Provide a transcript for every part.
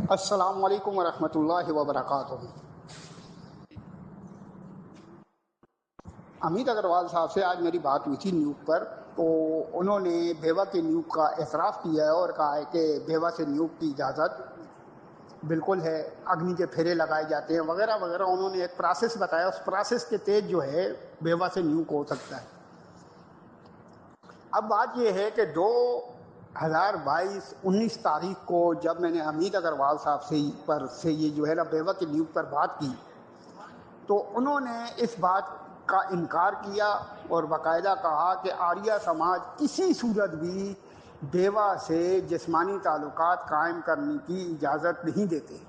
अस्सलामु अलैकुम वरहमतुल्लाहि वबरकातुहू। अमित अग्रवाल साहब से आज मेरी बात हुई थी न्यूज़ पर, तो उन्होंने बेवा के न्यूज़ का एतराफ़ किया है और कहा है कि बेवा से न्यूज़ की इजाज़त बिल्कुल है, अग्नि के फेरे लगाए जाते हैं वगैरह वगैरह। उन्होंने एक प्रोसेस बताया, उस प्रोसेस के तेज जो है बेवा से न्यूज़ हो सकता है। अब बात यह है कि 2022-19 तारीख को जब मैंने अमित अग्रवाल साहब से ये जो है ना बेवा के न्यूज़ पर बात की, तो उन्होंने इस बात का इनकार किया और बाकायदा कहा कि आर्य समाज किसी सूरत भी बेवा से जिस्मानी ताल्लुकात कायम करने की इजाज़त नहीं देते।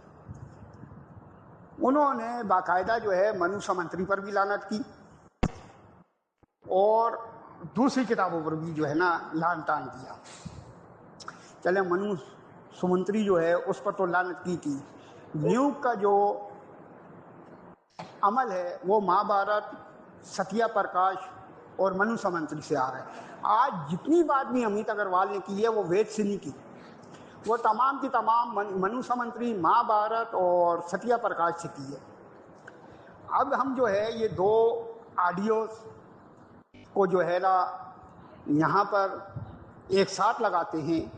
उन्होंने बाकायदा जो है मनु समंतरी पर भी लानत की और दूसरी किताबों पर भी जो है ना लान तान किया। चले, मनु सुमंत्री जो है उस पर तो लानत की थी। न्यूज़ का जो अमल है वो महाभारत, सत्या प्रकाश और मनु समंतरी से आ रहा है। आज जितनी बात भी अमित अग्रवाल ने की है वो वेद से नहीं की, वो तमाम की तमाम मनु समंतरी, महाभारत और सत्या प्रकाश से की है। अब हम जो है ये दो ऑडियोज को जो है ना यहाँ पर एक साथ लगाते हैं।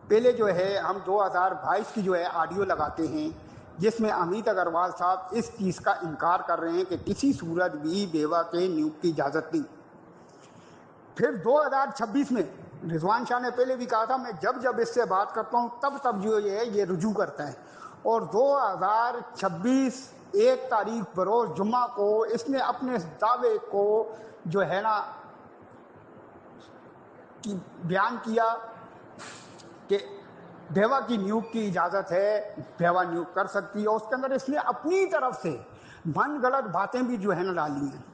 पहले जो है हम 2022 की जो है ऑडियो लगाते हैं जिसमें अमित अग्रवाल साहब इस चीज़ का इनकार कर रहे हैं कि किसी सूरत भी बेवा के न्यूज़ की इजाज़त नहीं। फिर 2026 में रिजवान शाह ने पहले भी कहा था, मैं जब जब इससे बात करता हूँ तब जो ये रुजू करता है। और 2026 1 तारीख बरोज़ जुम्मा को इसने अपने दावे को जो है ना कि बयान किया कि बेवा की न्यूज़ की इजाज़त है, बेवा न्यूज़ कर सकती है। उसके अंदर इसने अपनी तरफ से मन गलत बातें भी जो है ना डाली हैं।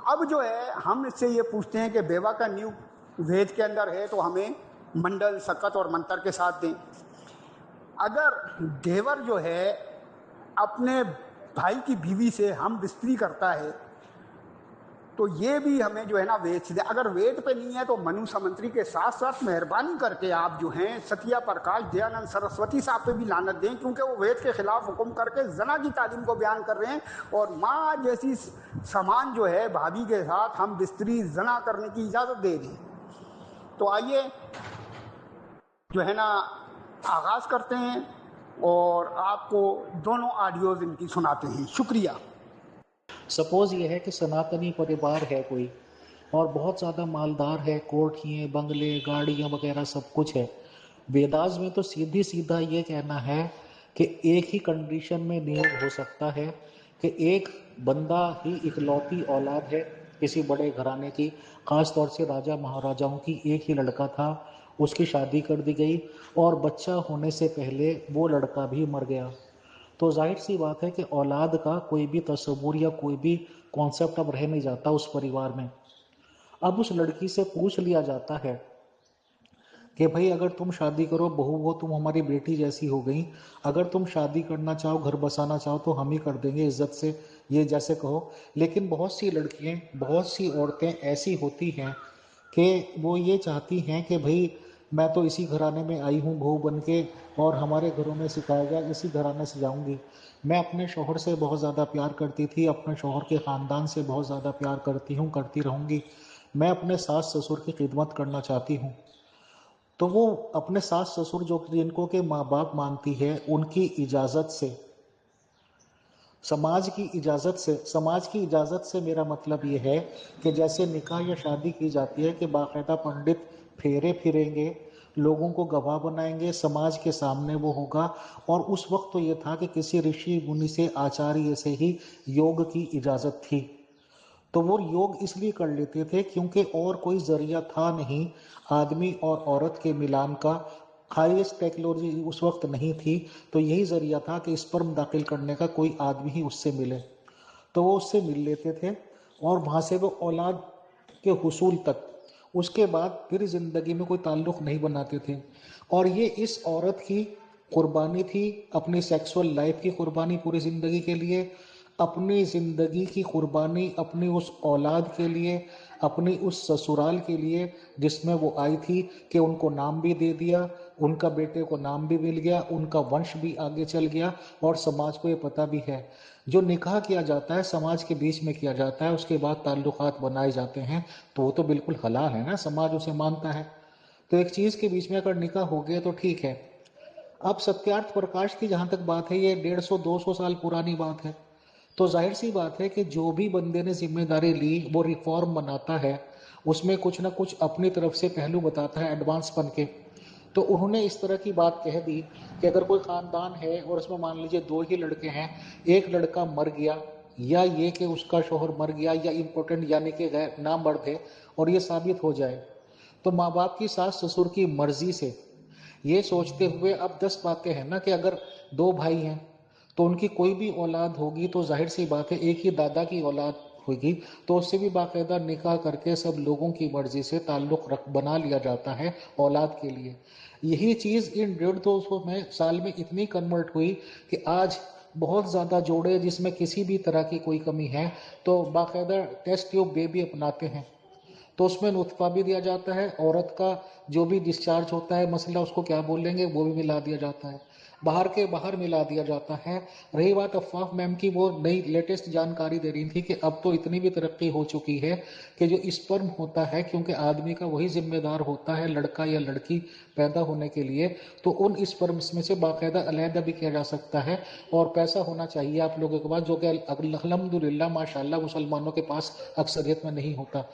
अब जो है हम इससे ये पूछते हैं कि बेवा का न्यूज़ वेद के अंदर है तो हमें मंडल, सकत और मंत्र के साथ दें। अगर देवर जो है अपने भाई की बीवी से हम बिस्तरी करता है तो ये भी हमें जो है ना वेद से दे। अगर वेद पे नहीं है तो मनु समंतरी के साथ साथ मेहरबानी करके आप जो हैं सत्या प्रकाश, दयानंद सरस्वती साहब पे भी लानत दें, क्योंकि वो वेद के खिलाफ हुक्म करके जना की तालीम को बयान कर रहे हैं। और माँ जैसी समान जो है भाभी के साथ हम बिस्तरी जना करने की इजाज़त दे दें। तो आइए जो है ना आगाज़ करते हैं और आपको दोनों ऑडियोज़ इनकी सुनाते हैं। शुक्रिया। सपोज ये है कि सनातनी परिवार है कोई और बहुत ज़्यादा मालदार है, कोठियाँ, बंगले, गाड़ियाँ वगैरह सब कुछ है। वेदास में तो सीधी सीधा ये कहना है कि एक ही कंडीशन में नियोग हो सकता है कि एक बंदा ही इकलौती औलाद है किसी बड़े घराने की, ख़ास तौर से राजा महाराजाओं की एक ही लड़का था, उसकी शादी कर दी गई और बच्चा होने से पहले वो लड़का भी मर गया। तो जाहिर सी बात है कि औलाद का कोई भी तस्वुर या कोई भी कॉन्सेप्ट अब रह नहीं जाता उस परिवार में। अब उस लड़की से पूछ लिया जाता है कि भाई अगर तुम शादी करो, बहू हो, तुम हमारी बेटी जैसी हो गई, अगर तुम शादी करना चाहो, घर बसाना चाहो तो हम ही कर देंगे इज्जत से, ये जैसे कहो। लेकिन बहुत सी लड़कियां, बहुत सी औरतें ऐसी होती हैं कि वो ये चाहती हैं कि भाई मैं तो इसी घराने में आई हूँ बहू बन के और हमारे घरों में सिखाया गया, इसी घराने से जाऊँगी। मैं अपने शौहर से बहुत ज़्यादा प्यार करती थी, अपने शौहर के ख़ानदान से बहुत ज़्यादा प्यार करती हूँ, करती रहूँगी। मैं अपने सास ससुर की खिदमत करना चाहती हूँ। तो वो अपने सास ससुर जो जिनको के माँ बाप मानती है उनकी इजाज़त से, समाज की इजाज़त से, समाज की इजाज़त से मेरा मतलब ये है कि जैसे निकाह या शादी की जाती है कि बाकायदा पंडित फेरे फिरेंगे, लोगों को गवाह बनाएंगे, समाज के सामने वो होगा। और उस वक्त तो ये था कि किसी ऋषि मुनि से, आचार्य से ही योग की इजाज़त थी। तो वो योग इसलिए कर लेते थे क्योंकि और कोई जरिया था नहीं आदमी और औरत के मिलान का। हाईएस्ट टेक्नोलॉजी उस वक्त नहीं थी, तो यही जरिया था कि स्पर्म दाखिल करने का कोई आदमी ही उससे मिले। तो वो उससे मिल लेते थे और वहाँ से वो औलाद के हुसूल तक, उसके बाद फिर ज़िंदगी में कोई ताल्लुक़ नहीं बनाते थे। और ये इस औरत की कुर्बानी थी, अपनी सेक्सुअल लाइफ की कुर्बानी पूरी ज़िंदगी के लिए, अपनी ज़िंदगी की कुर्बानी अपनी उस औलाद के लिए, अपनी उस ससुराल के लिए जिसमें वो आई थी, कि उनको नाम भी दे दिया, उनका बेटे को नाम भी मिल गया, उनका वंश भी आगे चल गया और समाज को ये पता भी है। जो निकाह किया जाता है समाज के बीच में किया जाता है, उसके बाद ताल्लुकात बनाए जाते हैं, तो वो तो बिल्कुल हलाल है ना, समाज उसे मानता है। तो एक चीज के बीच में अगर निकाह हो गया तो ठीक है। अब सत्यार्थ प्रकाश की जहां तक बात है, ये 150-200 साल पुरानी बात है। तो जाहिर सी बात है कि जो भी बंदे ने जिम्मेदारी ली वो रिफॉर्म बनाता है, उसमें कुछ ना कुछ अपनी तरफ से पहलू बताता है एडवांस बन के। तो उन्होंने इस तरह की बात कह दी कि अगर कोई खानदान है और उसमें मान लीजिए 2 ही लड़के हैं, एक लड़का मर गया, या ये कि उसका शोहर मर गया, या इम्पोर्टेंट यानी कि नाम मर्द है, और ये साबित हो जाए, तो माँ बाप की सास ससुर की मर्जी से ये सोचते हुए, अब 10 बातें हैं ना कि अगर 2 भाई हैं तो उनकी कोई भी औलाद होगी तो जाहिर सी बात है एक ही दादा की औलाद होगी, तो उससे भी बाकायदा निकाह करके सब लोगों की मर्जी से ताल्लुक बना लिया जाता है औलाद के लिए। यही चीज इन 150-200 में साल में इतनी कन्वर्ट हुई कि आज बहुत ज्यादा जोड़े जिसमें किसी भी तरह की कोई कमी है तो बाकायदा टेस्ट ट्यूब बेबी अपनाते हैं। तो उसमें नुतफा भी दिया जाता है, औरत का जो भी डिस्चार्ज होता है मसला उसको क्या बोलेंगे वो भी मिला दिया जाता है, बाहर के बाहर मिला दिया जाता है। रही बात अफवाह मैम की, वो नई लेटेस्ट जानकारी दे रही थी कि अब तो इतनी भी तरक्की हो चुकी है कि जो स्पर्म होता है, क्योंकि आदमी का वही जिम्मेदार होता है लड़का या लड़की पैदा होने के लिए, तो उन स्पर्म्स में से बाकायदा अलहदा भी किया जा सकता है और पैसा होना चाहिए आप लोगों के पास, जो कि अल्हम्दुलिल्लाह माशाल्लाह मुसलमानों के पास अक्सरियत में नहीं होता।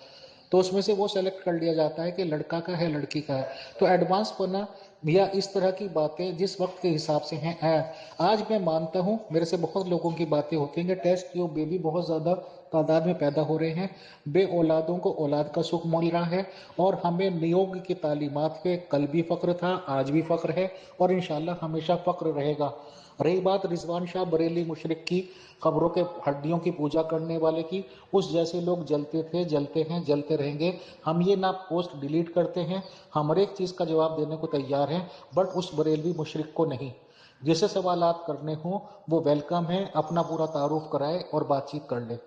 तो उसमें से वो सेलेक्ट कर लिया जाता है कि लड़का का है लड़की का है। तो एडवांस बना भैया, इस तरह की बातें जिस वक्त के हिसाब से हैं। आज मैं मानता हूँ मेरे से बहुत लोगों की बातें होती हैं कि टेस्ट ट्यूब बेबी बहुत ज़्यादा तादाद में पैदा हो रहे हैं, बे औलादों को औलाद का सुख मिल रहा है, और हमें नियोग की तालीमात पे कल भी फ़ख्र था, आज भी फ़ख्र है और इंशाल्लाह हमेशा फ़ख्र रहेगा। रही बात रिजवान शाह बरेली मुशरिक की, कब्रों के हड्डियों की पूजा करने वाले की, उस जैसे लोग जलते थे, जलते हैं, जलते रहेंगे। हम ये ना पोस्ट डिलीट करते हैं, हम हर एक चीज़ का जवाब देने को तैयार हैं, बट उस बरेलवी मुशरिक को नहीं। जिसे सवालात करने हों वो वेलकम है, अपना पूरा तारुफ कराए और बातचीत कर ले।